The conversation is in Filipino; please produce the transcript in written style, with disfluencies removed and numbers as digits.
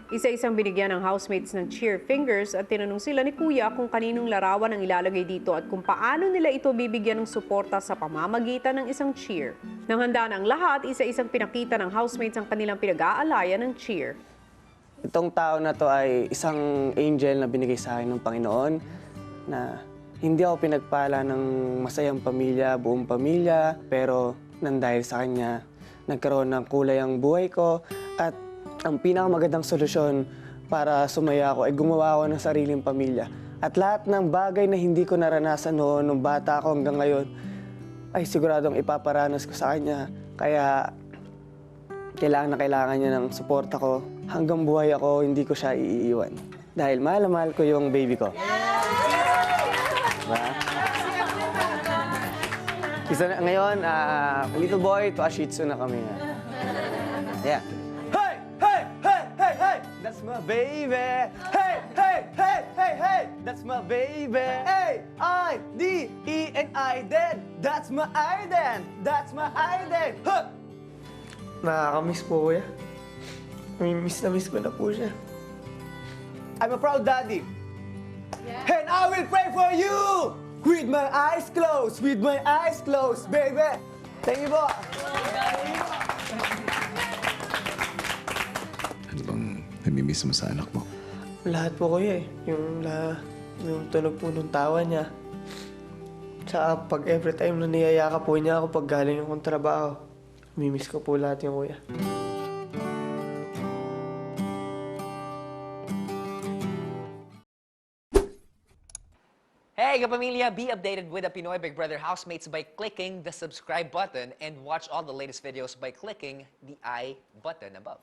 Isa-isang binigyan ng housemates ng cheer fingers at tinanong sila ni Kuya kung kaninong larawan ang ilalagay dito at kung paano nila ito bibigyan ng suporta sa pamamagitan ng isang cheer. Nang handa na ang lahat, isa-isang pinakita ng housemates ang kanilang pinag-aalayan ng cheer. Itong tao na to ay isang angel na binigay sa akin ng Panginoon na hindi ako pinagpala ng masayang pamilya, buong pamilya, pero nang dahil sa kanya, nagkaroon ng kulay ang buhay ko at ang pinakamagandang solusyon para sumaya ako ay gumawa ako ng sariling pamilya. At lahat ng bagay na hindi ko naranasan noon, nung bata ako hanggang ngayon, ay siguradong ipaparanas ko sa kanya. Kaya kailangan na kailangan niya ng suporta ko. Hanggang buhay ako, hindi ko siya iiwan. Dahil mahal na mahal ko yung baby ko. Diba? Isa na, ngayon, little boy to a Shih Tzu na kami. Yeah. Hey! Hey! Hey! Hey! Hey! That's my baby! Hey! Hey! Hey! Hey! Hey! That's my baby! A-I-D-E-N-I-D-E-N! That's my Aiden! That's my Aiden! Huh! Nakakamiss po, kuya. Miss na miss ko na po siya. I'm a proud daddy. And I will pray for you! With my eyes closed! With my eyes closed, baby! Thank you po! Ano bang namimiss mo sa anak mo? Lahat po, kuya eh. Yung tunog po ng tawa niya. Tsaka pag every time na niyayaka po niya ako pag galing akong trabaho, mimiss ko po lahat yung kuya. Hey, kapamilya! Be updated with the Pinoy Big Brother housemates by clicking the subscribe button and watch all the latest videos by clicking the I button above.